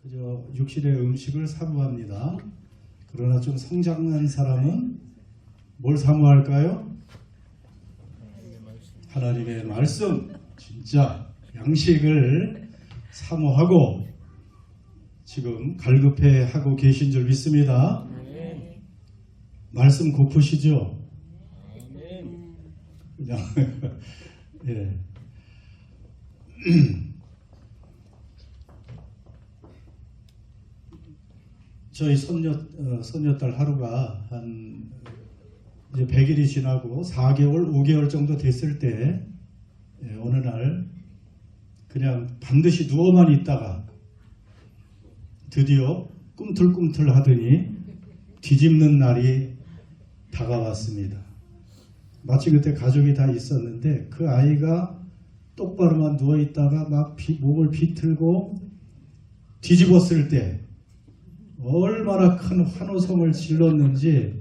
그저 육신의 음식을 사모합니다. 그러나 좀 성장한 사람은 뭘 사모할까요? 하나님의 말씀, 진짜 양식을 사모하고 지금 갈급해하고 계신 줄 믿습니다. 말씀 고프시죠? 그냥 예. 저희 손녀딸 하루가 한 이제 100일이 지나고 4개월, 5개월 정도 됐을 때 어느 날 그냥 반드시 누워만 있다가 드디어 꿈틀꿈틀 하더니 뒤집는 날이 다가왔습니다. 마치 그때 가족이 다 있었는데 그 아이가 똑바로만 누워있다가 막 목을 비틀고 뒤집었을 때 얼마나 큰 환호성을 질렀는지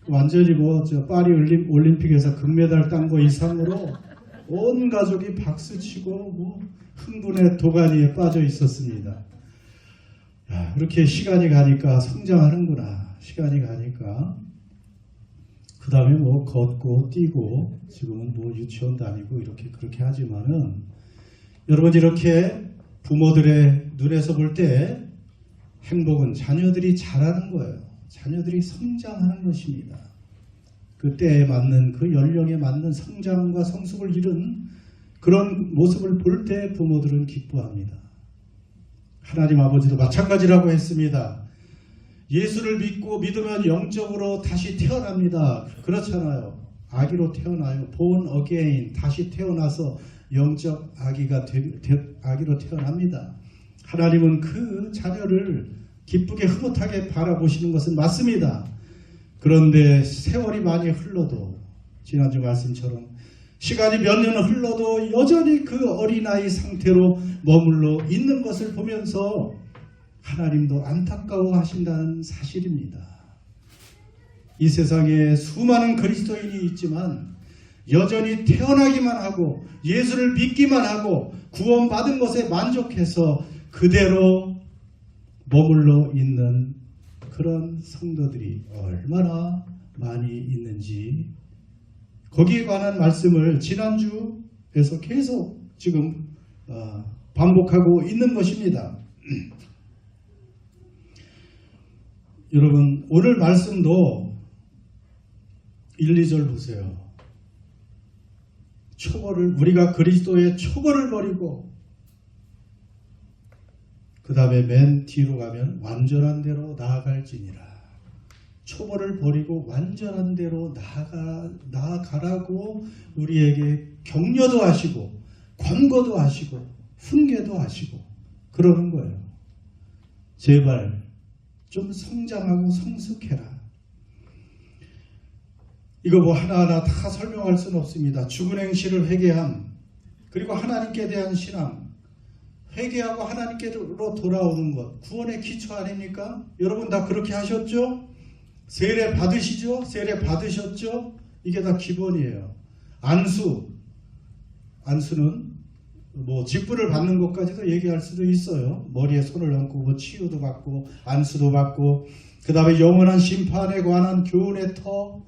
완전히 저 파리 올림픽에서 금메달 딴 거 이상으로 온 가족이 박수치고 흥분의 도가니에 빠져 있었습니다. 야, 그렇게 시간이 가니까 성장하는구나. 시간이 가니까 그 다음에 걷고 뛰고 지금은 유치원 다니고 그렇게 하지만은 여러분 이렇게 부모들의 눈에서 볼 때 행복은 자녀들이 자라는 거예요. 자녀들이 성장하는 것입니다. 그 때에 맞는 그 연령에 맞는 성장과 성숙을 이룬 그런 모습을 볼 때 부모들은 기뻐합니다. 하나님 아버지도 마찬가지라고 했습니다. 예수를 믿으면 영적으로 다시 태어납니다. 그렇잖아요. 아기로 태어나요. born again, 다시 태어나서 영적 아기로 태어납니다. 하나님은 그 자녀를 기쁘게 흐뭇하게 바라보시는 것은 맞습니다. 그런데 세월이 많이 흘러도 지난주 말씀처럼 시간이 몇 년 흘러도 여전히 그 어린아이 상태로 머물러 있는 것을 보면서 하나님도 안타까워하신다는 사실입니다. 이 세상에 수많은 그리스도인이 있지만 여전히 태어나기만 하고 예수를 믿기만 하고 구원받은 것에 만족해서 그대로 머물러 있는 그런 성도들이 얼마나 많이 있는지 거기에 관한 말씀을 지난주에서 계속 지금 반복하고 있는 것입니다. 여러분 오늘 말씀도 1, 2절 보세요. 우리가 그리스도의 초벌을 버리고 그 다음에 맨 뒤로 가면 완전한 대로 나아갈지니라. 초벌을 버리고 완전한 대로 나아가라고 우리에게 격려도 하시고 권고도 하시고 훈계도 하시고 그러는 거예요. 제발 좀 성장하고 성숙해라. 이거 하나하나 다 설명할 수는 없습니다. 죽은 행실을 회개함, 그리고 하나님께 대한 신앙, 회개하고 하나님께로 돌아오는 것, 구원의 기초 아닙니까? 여러분 다 그렇게 하셨죠? 세례 받으시죠? 세례 받으셨죠? 이게 다 기본이에요. 안수는 직분을 받는 것까지도 얘기할 수도 있어요. 머리에 손을 얹고 치유도 받고 안수도 받고 그 다음에 영원한 심판에 관한 교훈의 터,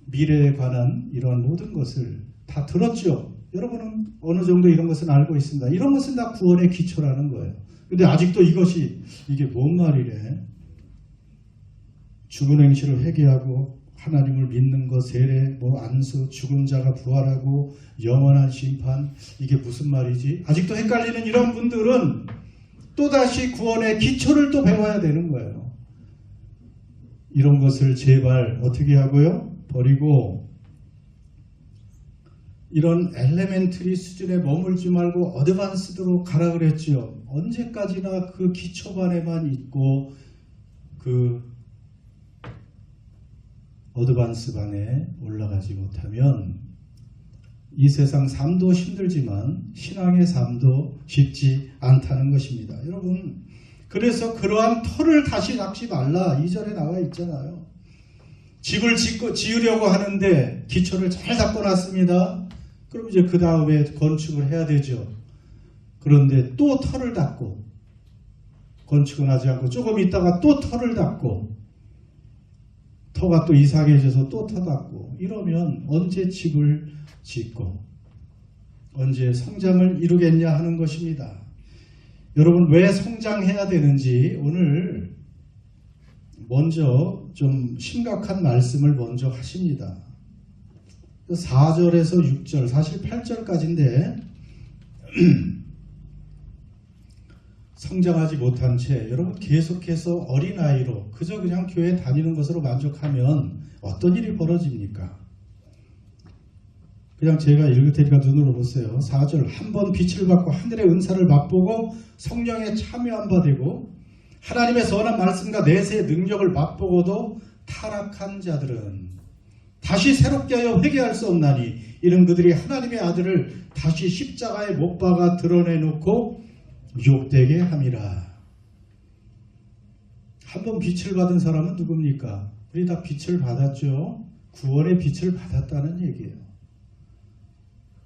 미래에 관한 이러한 모든 것을 다 들었죠. 여러분은 어느 정도 이런 것은 알고 있습니다. 이런 것은 다 구원의 기초라는 거예요. 근데 아직도 이게 뭔 말이래? 죽은 행실을 회개하고 하나님을 믿는 것, 세례, 안수, 죽은 자가 부활하고 영원한 심판, 이게 무슨 말이지? 아직도 헷갈리는 이런 분들은 또다시 구원의 기초를 또 배워야 되는 거예요. 이런 것을 제발 어떻게 하고요? 버리고 이런 엘레멘터리 수준에 머물지 말고 어드밴스드로 가라 그랬죠. 언제까지나 그 기초반에만 있고 그 어드밴스 반에 올라가지 못하면 이 세상 삶도 힘들지만 신앙의 삶도 쉽지 않다는 것입니다. 여러분 그래서 그러한 터를 다시 닦지 말라. 2절에 나와 있잖아요. 집을 지으려고 하는데 기초를 잘 닦고 놨습니다. 그럼 이제 그 다음에 건축을 해야 되죠. 그런데 또 터를 닦고 건축은 하지 않고 조금 있다가 또 터를 닦고 터가 또 이상해져서 또 터 닦고 이러면 언제 집을 짓고 언제 성장을 이루겠냐 하는 것입니다. 여러분 왜 성장해야 되는지 오늘 먼저 좀 심각한 말씀을 먼저 하십니다. 4절에서 6절 사실 8절까지인데 성장하지 못한 채 여러분 계속해서 어린아이로 그저 그냥 교회 다니는 것으로 만족하면 어떤 일이 벌어집니까? 그냥 제가 읽을 테니까 눈으로 보세요. 4절 한번 빛을 받고 하늘의 은사를 맛보고 성령에 참여한 바 되고 하나님의 선한 말씀과 내세의 능력을 맛보고도 타락한 자들은 다시 새롭게 하여 회개할 수 없나니 이는 그들이 하나님의 아들을 다시 십자가에 못 박아 드러내놓고 유혹되게 함이라. 한번 빛을 받은 사람은 누굽니까? 우리 다 빛을 받았죠. 구원의 빛을 받았다는 얘기예요.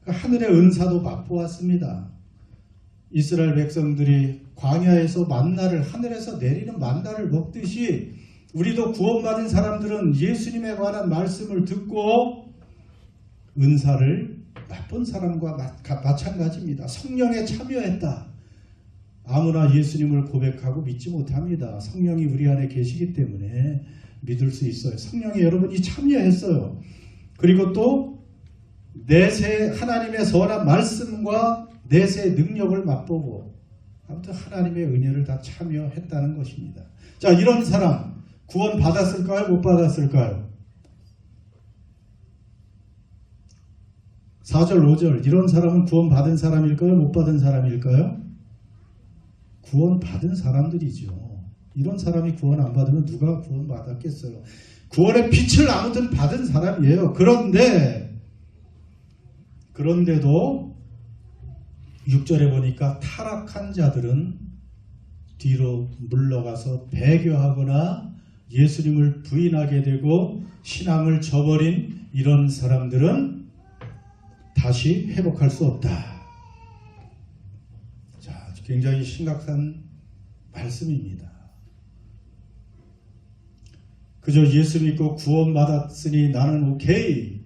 하늘의 은사도 맛보았습니다. 이스라엘 백성들이 광야에서 만나를 하늘에서 내리는 만나를 먹듯이 우리도 구원받은 사람들은 예수님에 관한 말씀을 듣고 은사를 맛본 사람과 마찬가지입니다. 성령에 참여했다. 아무나 예수님을 고백하고 믿지 못합니다. 성령이 우리 안에 계시기 때문에 믿을 수 있어요. 성령이 여러분이 참여했어요. 그리고 또 내세 하나님의 선한 말씀과 내세의 능력을 맛보고 아무튼 하나님의 은혜를 다 참여했다는 것입니다. 자, 이런 사람 구원 받았을까요? 못 받았을까요? 4절 5절 이런 사람은 구원 받은 사람일까요? 못 받은 사람일까요? 구원 받은 사람들이죠. 이런 사람이 구원 안 받으면 누가 구원 받았겠어요? 구원의 빛을 아무튼 받은 사람이에요. 그런데도 6절에 보니까 타락한 자들은 뒤로 물러가서 배교하거나 예수님을 부인하게 되고 신앙을 저버린 이런 사람들은 다시 회복할 수 없다. 자, 굉장히 심각한 말씀입니다. 그저 예수 믿고 구원받았으니 나는 오케이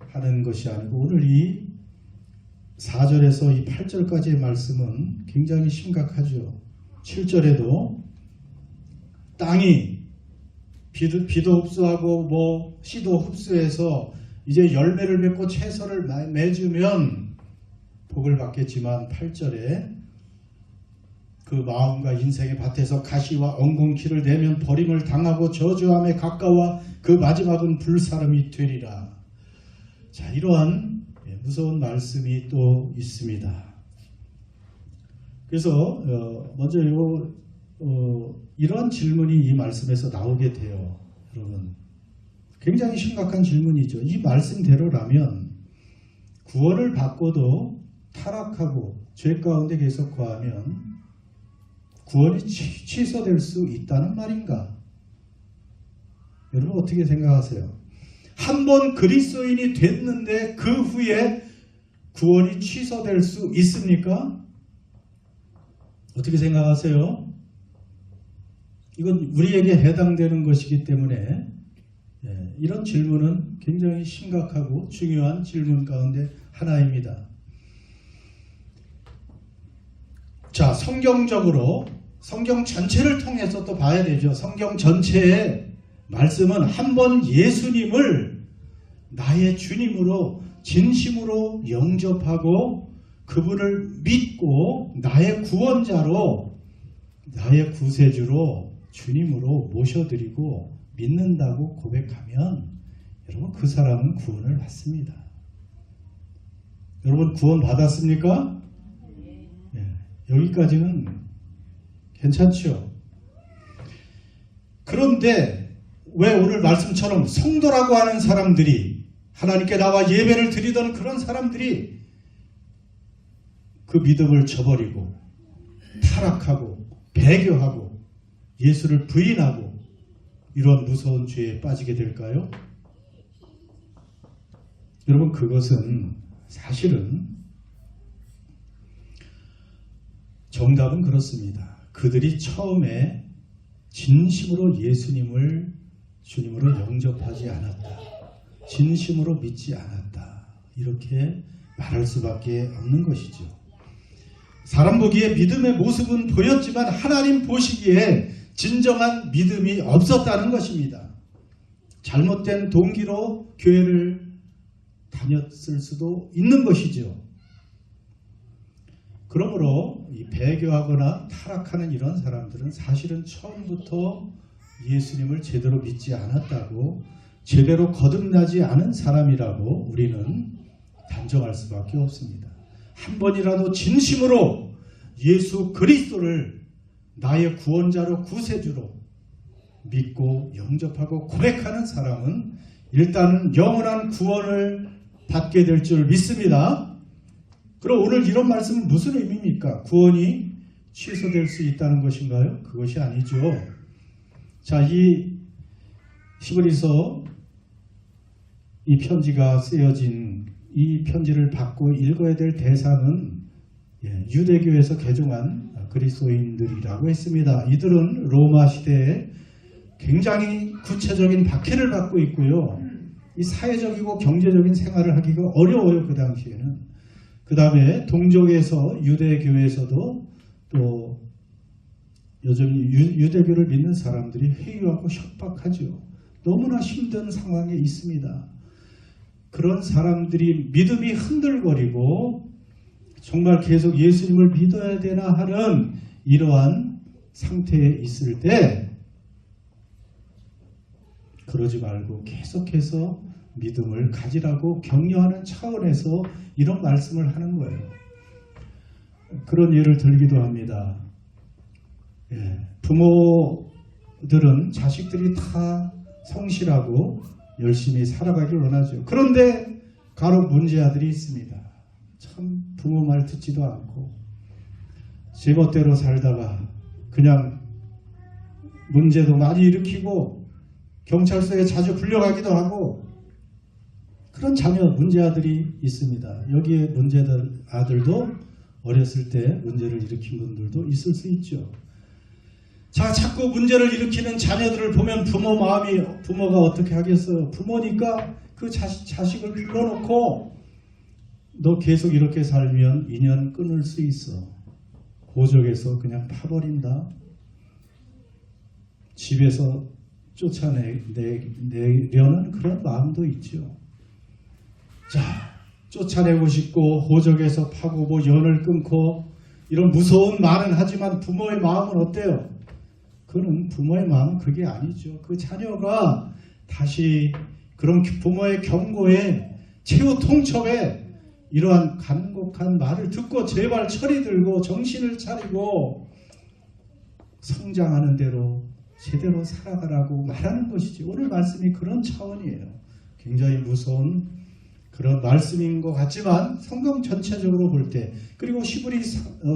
하는 것이 아니고 오늘 이 4절에서 이 8절까지의 말씀은 굉장히 심각하죠. 7절에도 땅이 비도 흡수하고 씨도 흡수해서 이제 열매를 맺고 채소를 맺으면 복을 받겠지만 8절에 그 마음과 인생의 밭에서 가시와 엉겅퀴를 내면 버림을 당하고 저주함에 가까워 그 마지막은 불사름이 되리라. 자, 이러한 무서운 말씀이 또 있습니다. 그래서 먼저 이런 질문이 이 말씀에서 나오게 돼요. 여러분 굉장히 심각한 질문이죠. 이 말씀대로라면 구원을 받고도 타락하고 죄 가운데 계속 거하면 구원이 취소될 수 있다는 말인가? 여러분 어떻게 생각하세요? 한번 그리스도인이 됐는데 그 후에 구원이 취소될 수 있습니까? 어떻게 생각하세요? 이건 우리에게 해당되는 것이기 때문에 이런 질문은 굉장히 심각하고 중요한 질문 가운데 하나입니다. 자, 성경적으로 성경 전체를 통해서 또 봐야 되죠. 성경 전체의 말씀은 한번 예수님을 나의 주님으로 진심으로 영접하고 그분을 믿고 나의 구원자로 나의 구세주로 주님으로 모셔드리고 믿는다고 고백하면 여러분 그 사람은 구원을 받습니다. 여러분 구원 받았습니까? 네, 여기까지는 괜찮죠? 그런데 왜 오늘 말씀처럼 성도라고 하는 사람들이 하나님께 나와 예배를 드리던 그런 사람들이 그 믿음을 저버리고 타락하고 배교하고 예수를 부인하고 이런 무서운 죄에 빠지게 될까요? 여러분 그것은 사실은 정답은 그렇습니다. 그들이 처음에 진심으로 예수님을 주님으로 영접하지 않았다. 진심으로 믿지 않았다. 이렇게 말할 수밖에 없는 것이죠. 사람 보기에 믿음의 모습은 보였지만 하나님 보시기에 진정한 믿음이 없었다는 것입니다. 잘못된 동기로 교회를 다녔을 수도 있는 것이죠. 그러므로 이 배교하거나 타락하는 이런 사람들은 사실은 처음부터 예수님을 제대로 믿지 않았다고, 제대로 거듭나지 않은 사람이라고 우리는 단정할 수밖에 없습니다. 한 번이라도 진심으로 예수 그리스도를 나의 구원자로 구세주로 믿고 영접하고 고백하는 사람은 일단은 영원한 구원을 받게 될 줄 믿습니다. 그럼 오늘 이런 말씀은 무슨 의미입니까? 구원이 취소될 수 있다는 것인가요? 그것이 아니죠. 자, 이 히브리서 이 편지가 쓰여진 이 편지를 받고 읽어야 될 대상은 유대교에서 개종한 그리스도인들이라고 했습니다. 이들은 로마 시대에 굉장히 구체적인 박해를 받고 있고요. 이 사회적이고 경제적인 생활을 하기가 어려워요. 그 당시에는. 그 다음에 동족에서 유대교에서도 또 여전히 유대교를 믿는 사람들이 회유하고 협박하죠. 너무나 힘든 상황에 있습니다. 그런 사람들이 믿음이 흔들거리고 정말 계속 예수님을 믿어야 되나 하는 이러한 상태에 있을 때 그러지 말고 계속해서 믿음을 가지라고 격려하는 차원에서 이런 말씀을 하는 거예요. 그런 예를 들기도 합니다. 부모들은 자식들이 다 성실하고 열심히 살아가길 원하죠. 그런데 간혹 문제아들이 있습니다. 참 부모 말 듣지도 않고 제멋대로 살다가 그냥 문제도 많이 일으키고 경찰서에 자주 불려가기도 하고 그런 자녀 문제아들이 있습니다. 여기에 문제아들도 어렸을 때 문제를 일으킨 분들도 있을 수 있죠. 자, 자꾸 문제를 일으키는 자녀들을 보면 부모가 어떻게 하겠어요? 부모니까 그 자식을 불러놓고 너 계속 이렇게 살면 인연 끊을 수 있어. 고적에서 그냥 파버린다. 집에서 쫓아내려는 그런 마음도 있죠. 자, 쫓아내고 싶고 호적에서 파고 뭐 연을 끊고 이런 무서운 말은 하지만 부모의 마음은 어때요? 그는 부모의 마음은 그게 아니죠. 그 자녀가 다시 그런 부모의 경고에 최후 통첩에 이러한 간곡한 말을 듣고 제발 철이 들고 정신을 차리고 성장하는 대로 제대로 살아가라고 말하는 것이지. 오늘 말씀이 그런 차원이에요. 굉장히 무서운 그런 말씀인 것 같지만 성경 전체적으로 볼 때, 그리고 히브리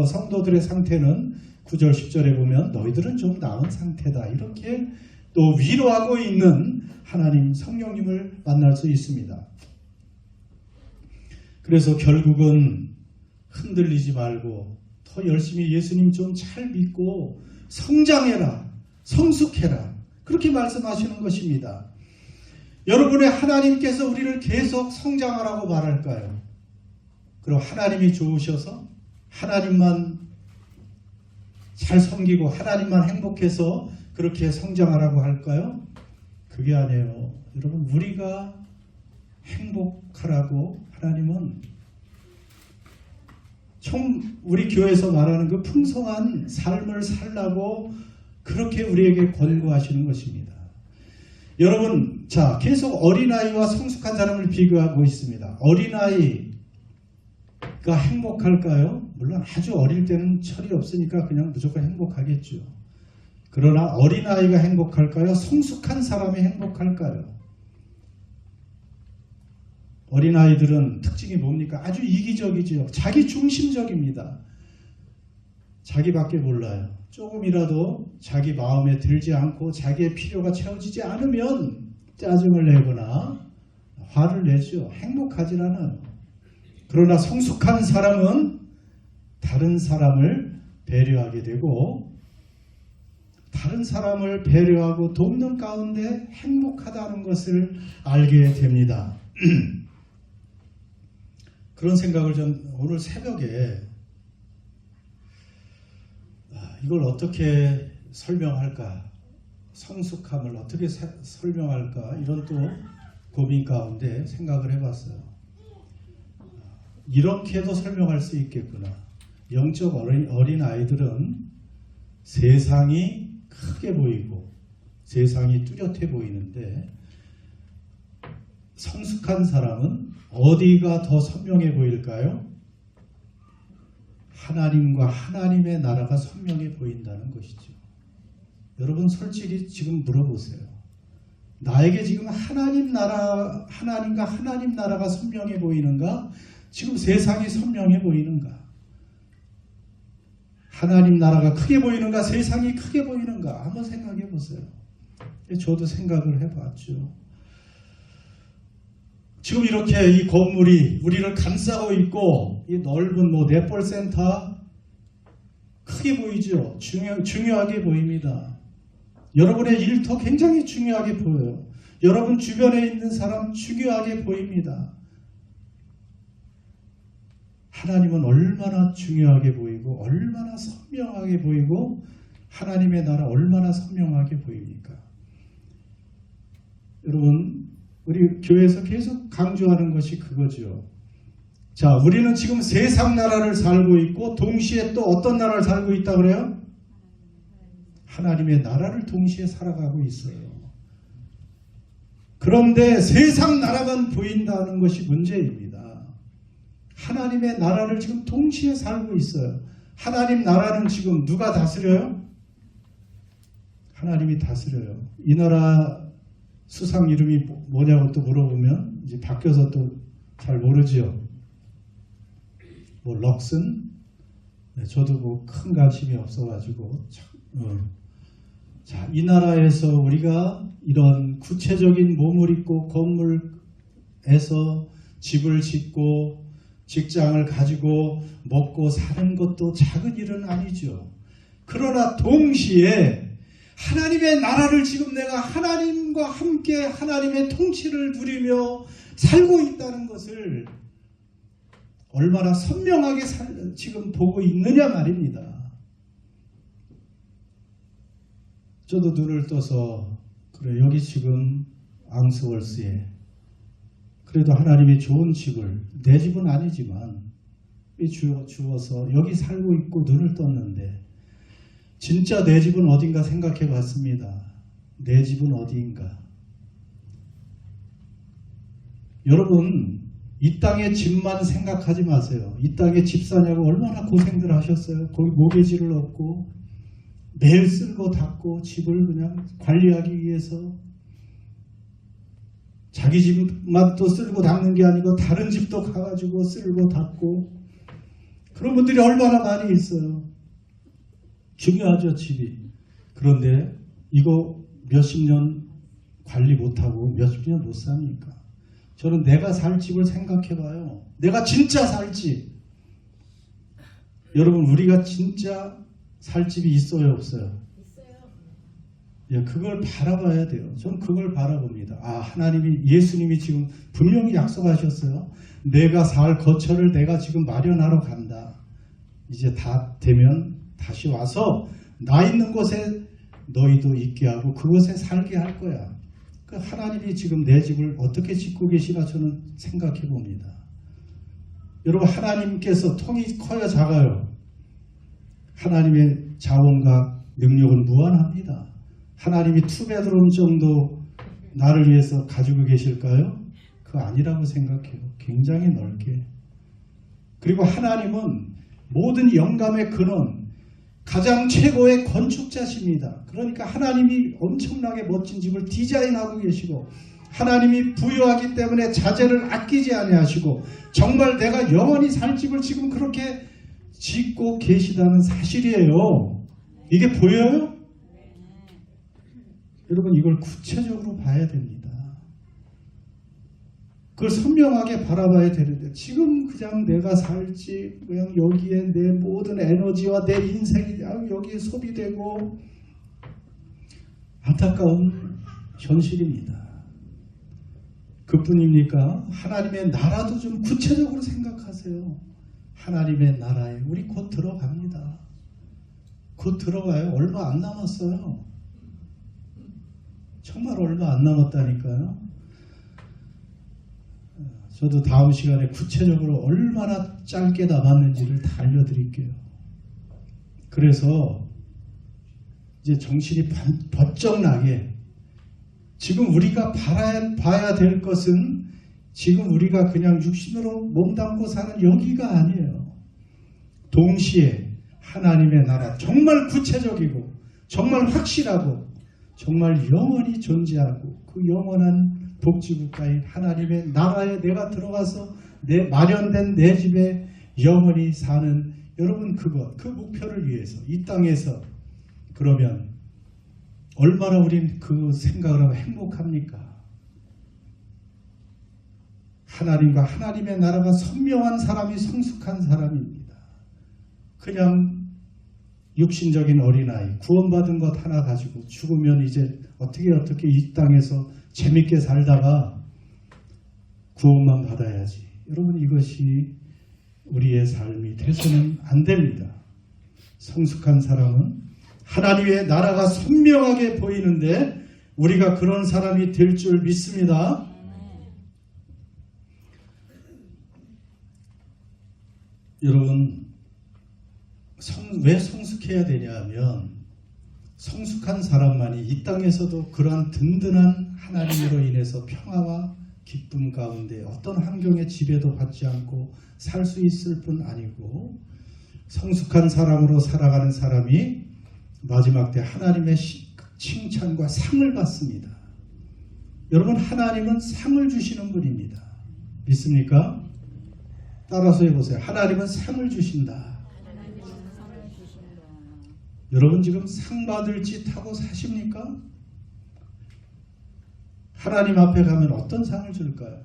성도들의 상태는 9절 10절에 보면 너희들은 좀 나은 상태다 이렇게 또 위로하고 있는 하나님 성령님을 만날 수 있습니다. 그래서 결국은 흔들리지 말고 더 열심히 예수님 좀 잘 믿고 성장해라, 성숙해라, 그렇게 말씀하시는 것입니다. 여러분의 하나님께서 우리를 계속 성장하라고 말할까요? 그럼 하나님이 좋으셔서 하나님만 잘 섬기고 하나님만 행복해서 그렇게 성장하라고 할까요? 그게 아니에요. 여러분, 우리가 행복하라고 하나님은 우리 교회에서 말하는 그 풍성한 삶을 살라고 그렇게 우리에게 권고하시는 것입니다. 여러분, 자, 계속 어린아이와 성숙한 사람을 비교하고 있습니다. 어린아이가 행복할까요? 물론 아주 어릴 때는 철이 없으니까 그냥 무조건 행복하겠죠. 그러나 어린아이가 행복할까요? 성숙한 사람이 행복할까요? 어린아이들은 특징이 뭡니까? 아주 이기적이죠. 자기 중심적입니다. 자기밖에 몰라요. 조금이라도 자기 마음에 들지 않고 자기의 필요가 채워지지 않으면 짜증을 내거나 화를 내죠. 행복하지 않아요. 그러나 성숙한 사람은 다른 사람을 배려하게 되고 다른 사람을 배려하고 돕는 가운데 행복하다는 것을 알게 됩니다. 그런 생각을 전 오늘 새벽에 이걸 어떻게 설명할까, 성숙함을 어떻게 설명할까, 이런 또 고민 가운데 생각을 해봤어요. 이렇게도 설명할 수 있겠구나. 영적 어린 아이들은 세상이 크게 보이고 세상이 뚜렷해 보이는데, 성숙한 사람은 어디가 더 선명해 보일까요? 하나님과 하나님의 나라가 선명해 보인다는 것이죠. 여러분 솔직히 지금 물어보세요. 나에게 지금 하나님과 하나님 나라가 선명해 보이는가? 지금 세상이 선명해 보이는가? 하나님 나라가 크게 보이는가? 세상이 크게 보이는가? 한번 생각해 보세요. 저도 생각을 해봤죠. 지금 이렇게 이 건물이 우리를 감싸고 있고, 이 넓은 넷벌센터 크게 보이죠? 중요하게 보입니다. 여러분의 일터 굉장히 중요하게 보여요. 여러분 주변에 있는 사람 중요하게 보입니다. 하나님은 얼마나 중요하게 보이고 얼마나 선명하게 보이고 하나님의 나라 얼마나 선명하게 보입니까? 여러분, 우리 교회에서 계속 강조하는 것이 그거죠. 자, 우리는 지금 세상 나라를 살고 있고 동시에 또 어떤 나라를 살고 있다고 그래요? 하나님의 나라를 동시에 살아가고 있어요. 그런데 세상 나라만 보인다는 것이 문제입니다. 하나님의 나라를 지금 동시에 살고 있어요. 하나님 나라는 지금 누가 다스려요? 하나님이 다스려요. 이 나라 수상 이름이 뭐냐고 또 물어보면 이제 바뀌어서 또 잘 모르지요. 럭슨? 네, 저도 큰 관심이 없어가지고. 자, 이 나라에서 우리가 이런 구체적인 몸을 입고 건물에서 집을 짓고 직장을 가지고 먹고 사는 것도 작은 일은 아니죠. 그러나 동시에 하나님의 나라를 지금 내가 하나님과 함께 하나님의 통치를 누리며 살고 있다는 것을 얼마나 선명하게 지금 보고 있느냐 말입니다. 저도 눈을 떠서 그래, 여기 지금 앙스월스에 그래도 하나님이 좋은 집을, 내 집은 아니지만 주어서 여기 살고 있고 눈을 떴는데, 진짜 내 집은 어딘가 생각해 봤습니다. 내 집은 어디인가? 여러분, 이 땅의 집만 생각하지 마세요. 이 땅에 집 사냐고 얼마나 고생들 하셨어요. 거기 모기지를 얻고 매일 쓸고 닦고 집을 그냥 관리하기 위해서 자기 집만 또 쓸고 닦는 게 아니고 다른 집도 가가지고 쓸고 닦고, 그런 분들이 얼마나 많이 있어요. 중요하죠, 집이. 그런데 이거 몇십 년 관리 못하고 몇십 년 못 삽니까? 저는 내가 살 집을 생각해봐요. 내가 진짜 살 집. 여러분, 우리가 진짜 살 집이 있어요, 없어요? 예, 그걸 바라봐야 돼요. 저는 그걸 바라봅니다. 하나님이, 예수님이 지금 분명히 약속하셨어요. 내가 살 거처를 내가 지금 마련하러 간다. 이제 다 되면 다시 와서 나 있는 곳에 너희도 있게 하고 그곳에 살게 할 거야. 그 하나님이 지금 내 집을 어떻게 짓고 계시나 저는 생각해 봅니다. 여러분, 하나님께서 통이 커요, 작아요? 하나님의 자원과 능력은 무한합니다. 하나님이 투베드룸 정도 나를 위해서 가지고 계실까요? 그거 아니라고 생각해요. 굉장히 넓게. 그리고 하나님은 모든 영감의 근원, 가장 최고의 건축자십니다. 그러니까 하나님이 엄청나게 멋진 집을 디자인하고 계시고, 하나님이 부유하기 때문에 자재를 아끼지 아니하시고, 정말 내가 영원히 살 집을 지금 그렇게 짓고 계시다는 사실이에요. 이게 보여요? 여러분, 이걸 구체적으로 봐야 됩니다. 그걸 선명하게 바라봐야 되는데, 지금 그냥 내가 살지, 그냥 여기에 내 모든 에너지와 내 인생이 여기에 소비되고, 안타까운 현실입니다. 그뿐입니까? 하나님의 나라도 좀 구체적으로 생각하세요. 하나님의 나라에 우리 곧 들어갑니다. 곧 들어가요. 얼마 안 남았어요. 정말 얼마 안 남았다니까요. 저도 다음 시간에 구체적으로 얼마나 짧게 남았는지를 다 알려드릴게요. 그래서 이제 정신이 번쩍 나게 지금 우리가 봐야 될 것은 지금 우리가 그냥 육신으로 몸담고 사는 여기가 아니에요. 동시에 하나님의 나라 정말 구체적이고 정말 확실하고 정말 영원히 존재하고 그 영원한 복지국가인 하나님의 나라에 내가 들어가서 마련된 내 집에 영원히 사는 여러분 그 목표를 위해서 이 땅에서 그러면 얼마나 우린 그 생각을 하고 행복합니까? 하나님과 하나님의 나라가 선명한 사람이 성숙한 사람입니다. 그냥 육신적인 어린아이 구원받은 것 하나 가지고 죽으면 이제 어떻게 이 땅에서 재밌게 살다가 구원만 받아야지. 여러분 이것이 우리의 삶이 돼서는 안 됩니다. 성숙한 사람은 하나님의 나라가 선명하게 보이는데 우리가 그런 사람이 될 줄 믿습니다. 여러분 왜 성숙해야 되냐 하면 성숙한 사람만이 이 땅에서도 그러한 든든한 하나님으로 인해서 평화와 기쁨 가운데 어떤 환경의 지배도 받지 않고 살 수 있을 뿐 아니고 성숙한 사람으로 살아가는 사람이 마지막 때 하나님의 칭찬과 상을 받습니다. 여러분 하나님은 상을 주시는 분입니다. 믿습니까? 따라서 해보세요. 하나님은 상을 주신다. 여러분 지금 상 받을 짓 하고 사십니까? 하나님 앞에 가면 어떤 상을 줄까요?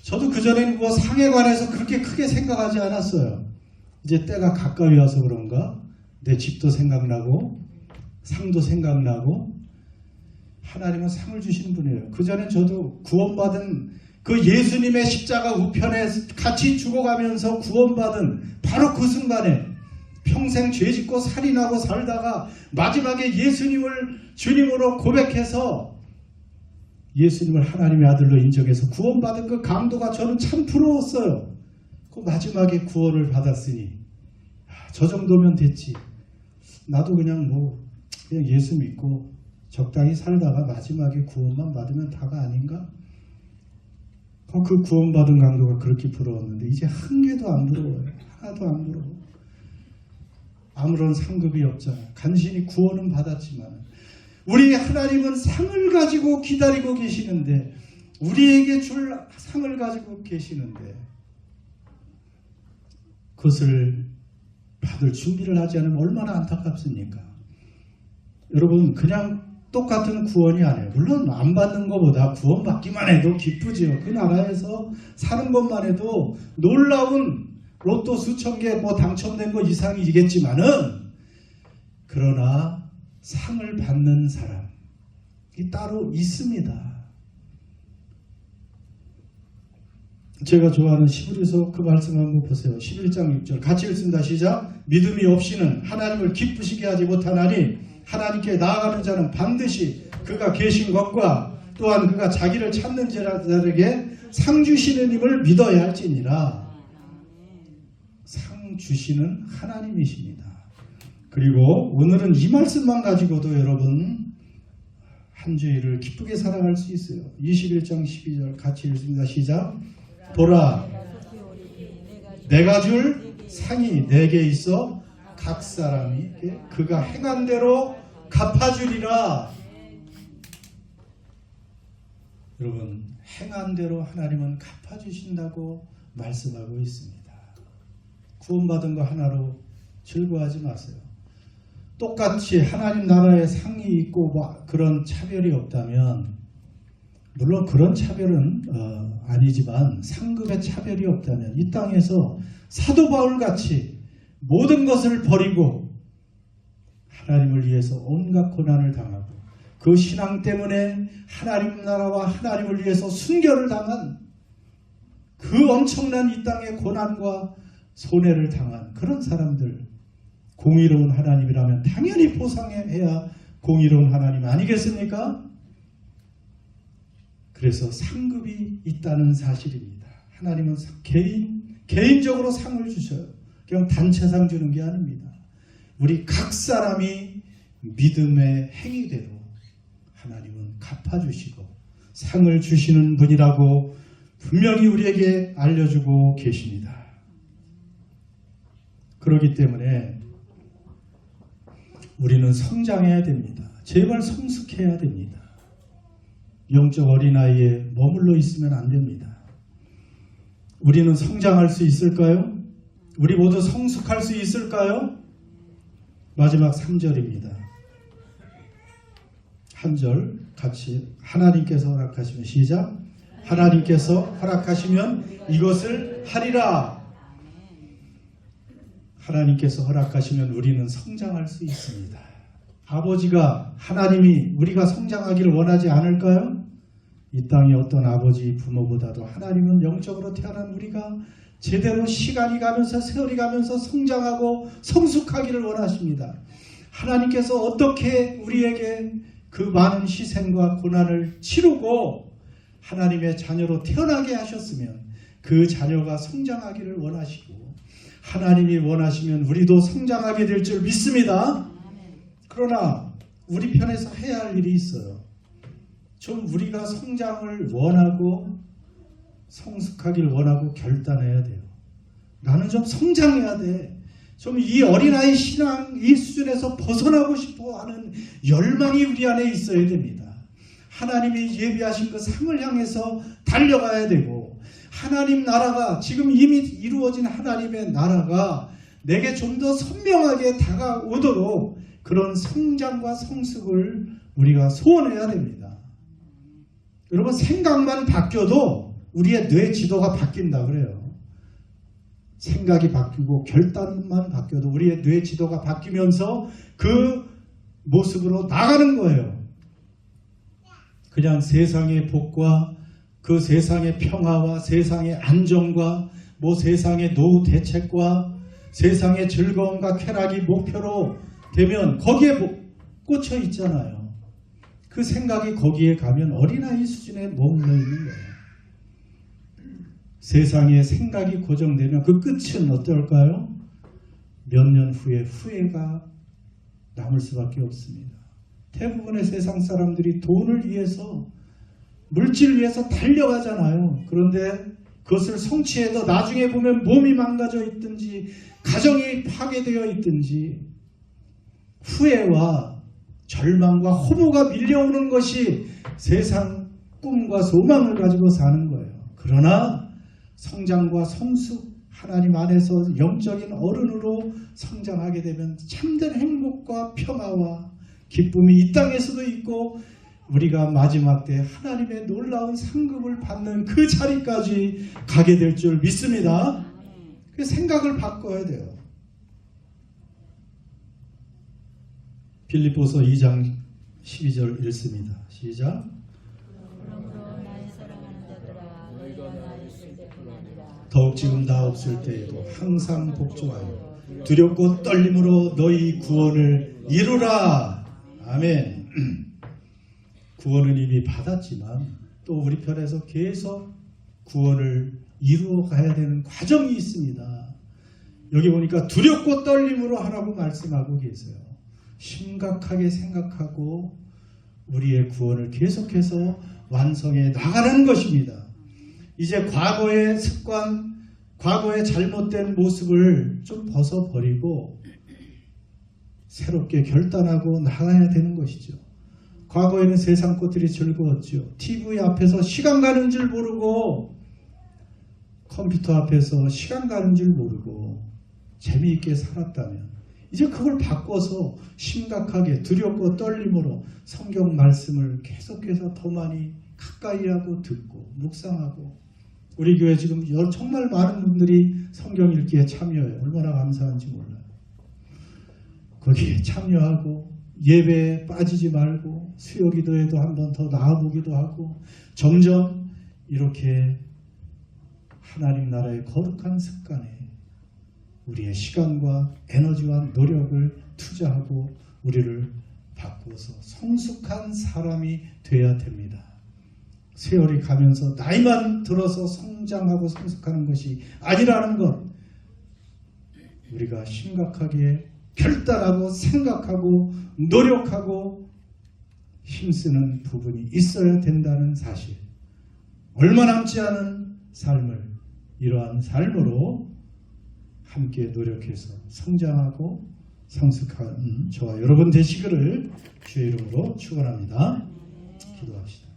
저도 그전에는 뭐 상에 관해서 그렇게 크게 생각하지 않았어요. 이제 때가 가까이 와서 그런가 내 집도 생각나고 상도 생각나고 하나님은 상을 주시는 분이에요. 그전엔 저도 구원받은 그 예수님의 십자가 우편에 같이 죽어가면서 구원받은 바로 그 순간에 평생 죄짓고 살인하고 살다가 마지막에 예수님을 주님으로 고백해서 예수님을 하나님의 아들로 인정해서 구원받은 그 강도가 저는 참 부러웠어요. 그 마지막에 구원을 받았으니 저 정도면 됐지. 나도 그냥 예수 믿고 적당히 살다가 마지막에 구원만 받으면 다가 아닌가? 그 구원받은 강도가 그렇게 부러웠는데 이제 한 개도 안 부러워요. 하나도 안 부러워. 아무런 상급이 없잖아요. 간신히 구원은 받았지만 우리 하나님은 상을 가지고 기다리고 계시는데 우리에게 줄 상을 가지고 계시는데 그것을 받을 준비를 하지 않으면 얼마나 안타깝습니까? 여러분 그냥 똑같은 구원이 아니에요. 물론 안 받는 것보다 구원받기만 해도 기쁘지요. 그 나라에서 사는 것만 해도 놀라운 로또 수천 개 당첨된 거 이상이겠지만은 그러나 상을 받는 사람이 따로 있습니다. 제가 좋아하는 시브리서 그 말씀 한번 보세요. 11장 6절 같이 읽습니다. 시작. 믿음이 없이는 하나님을 기쁘시게 하지 못하나니 하나님께 나아가는 자는 반드시 그가 계신 것과 또한 그가 자기를 찾는 자들에게 상 주시는 힘을 믿어야 할지니라. 상 주시는 하나님이십니다. 그리고 오늘은 이 말씀만 가지고도 여러분 한 주일을 기쁘게 살아갈 수 있어요. 21장 12절 같이 읽습니다. 시작. 보라 내가 줄 상이 내게 있어 각 사람이 그가 행한 대로 갚아주리라. 여러분 행한 대로 하나님은 갚아주신다고 말씀하고 있습니다. 구원받은 거 하나로 즐거워하지 마세요. 똑같이 하나님 나라에 상이 있고 그런 차별이 없다면 물론 그런 차별은 아니지만 상급의 차별이 없다면 이 땅에서 사도 바울같이 모든 것을 버리고 하나님을 위해서 온갖 고난을 당하고 그 신앙 때문에 하나님 나라와 하나님을 위해서 순교를 당한 그 엄청난 이 땅의 고난과 손해를 당한 그런 사람들, 공의로운 하나님이라면 당연히 보상해야 공의로운 하나님 아니겠습니까? 그래서 상급이 있다는 사실입니다. 하나님은 개인적으로 상을 주셔요. 그냥 단체상 주는 게 아닙니다. 우리 각 사람이 믿음의 행위대로 하나님은 갚아주시고 상을 주시는 분이라고 분명히 우리에게 알려주고 계십니다. 그렇기 때문에 우리는 성장해야 됩니다. 제발 성숙해야 됩니다. 영적 어린아이에 머물러 있으면 안 됩니다. 우리는 성장할 수 있을까요? 우리 모두 성숙할 수 있을까요? 마지막 3절입니다. 한 절 같이 하나님께서 허락하시면 시작. 하나님께서 허락하시면 이것을 하리라. 하나님께서 허락하시면 우리는 성장할 수 있습니다. 아버지가 하나님이 우리가 성장하기를 원하지 않을까요? 이 땅의 어떤 아버지 부모보다도 하나님은 영적으로 태어난 우리가 제대로 시간이 가면서 세월이 가면서 성장하고 성숙하기를 원하십니다. 하나님께서 어떻게 우리에게 그 많은 희생과 고난을 치르고 하나님의 자녀로 태어나게 하셨으면 그 자녀가 성장하기를 원하시고 하나님이 원하시면 우리도 성장하게 될 줄 믿습니다. 그러나 우리 편에서 해야 할 일이 있어요. 좀 우리가 성장을 원하고 성숙하길 원하고 결단해야 돼요. 나는 좀 성장해야 돼. 좀 이 어린아이 신앙 이 수준에서 벗어나고 싶어 하는 열망이 우리 안에 있어야 됩니다. 하나님이 예비하신 그 상을 향해서 달려가야 되고 하나님 나라가 지금 이미 이루어진 하나님의 나라가 내게 좀 더 선명하게 다가오도록 그런 성장과 성숙을 우리가 소원해야 됩니다. 여러분 생각만 바뀌어도 우리의 뇌 지도가 바뀐다 그래요. 생각이 바뀌고 결단만 바뀌어도 우리의 뇌 지도가 바뀌면서 그 모습으로 나가는 거예요. 그냥 세상의 복과 그 세상의 평화와 세상의 안정과 뭐 세상의 노후 대책과 세상의 즐거움과 쾌락이 목표로 되면 거기에 꽂혀 있잖아요. 그 생각이 거기에 가면 어린아이 수준에 머물러 있는 거예요. 세상의 생각이 고정되면 그 끝은 어떨까요? 몇 년 후에 후회가 남을 수밖에 없습니다. 대부분의 세상 사람들이 돈을 위해서 물질을 위해서 달려가잖아요. 그런데 그것을 성취해도 나중에 보면 몸이 망가져 있든지 가정이 파괴되어 있든지 후회와 절망과 호모가 밀려오는 것이 세상 꿈과 소망을 가지고 사는 거예요. 그러나 성장과 성숙 하나님 안에서 영적인 어른으로 성장하게 되면 참된 행복과 평화와 기쁨이 이 땅에서도 있고 우리가 마지막 때 하나님의 놀라운 상급을 받는 그 자리까지 가게 될 줄 믿습니다. 그 생각을 바꿔야 돼요. 빌립보서 2장 12절 읽습니다. 시작. 더욱 지금 나 없을 때에도 항상 복종하여 두렵고 떨림으로 너희 구원을 이루라. 아멘. 구원은 이미 받았지만 또 우리 편에서 계속 구원을 이루어 가야 되는 과정이 있습니다. 여기 보니까 두렵고 떨림으로 하라고 말씀하고 계세요. 심각하게 생각하고 우리의 구원을 계속해서 완성해 나가는 것입니다. 이제 과거의 습관, 과거의 잘못된 모습을 좀 벗어버리고 새롭게 결단하고 나가야 되는 것이죠. 과거에는 세상 것들이 즐거웠죠. TV 앞에서 시간 가는 줄 모르고 컴퓨터 앞에서 시간 가는 줄 모르고 재미있게 살았다면 이제 그걸 바꿔서 심각하게 두렵고 떨림으로 성경 말씀을 계속해서 더 많이 가까이 하고 듣고 묵상하고 우리 교회 지금 정말 많은 분들이 성경 읽기에 참여해요. 얼마나 감사한지 몰라요. 거기에 참여하고 예배에 빠지지 말고 수요 기도에도 한 번 더 나아보기도 하고 점점 이렇게 하나님 나라의 거룩한 습관에 우리의 시간과 에너지와 노력을 투자하고 우리를 바꾸어서 성숙한 사람이 되어야 됩니다. 세월이 가면서 나이만 들어서 성장하고 성숙하는 것이 아니라는 것, 우리가 심각하게 결단하고 생각하고 노력하고 힘쓰는 부분이 있어야 된다는 사실, 얼마 남지 않은 삶을 이러한 삶으로 함께 노력해서 성장하고 성숙한 저와 여러분 되시기를 주의 이름으로 축원합니다. 기도합시다.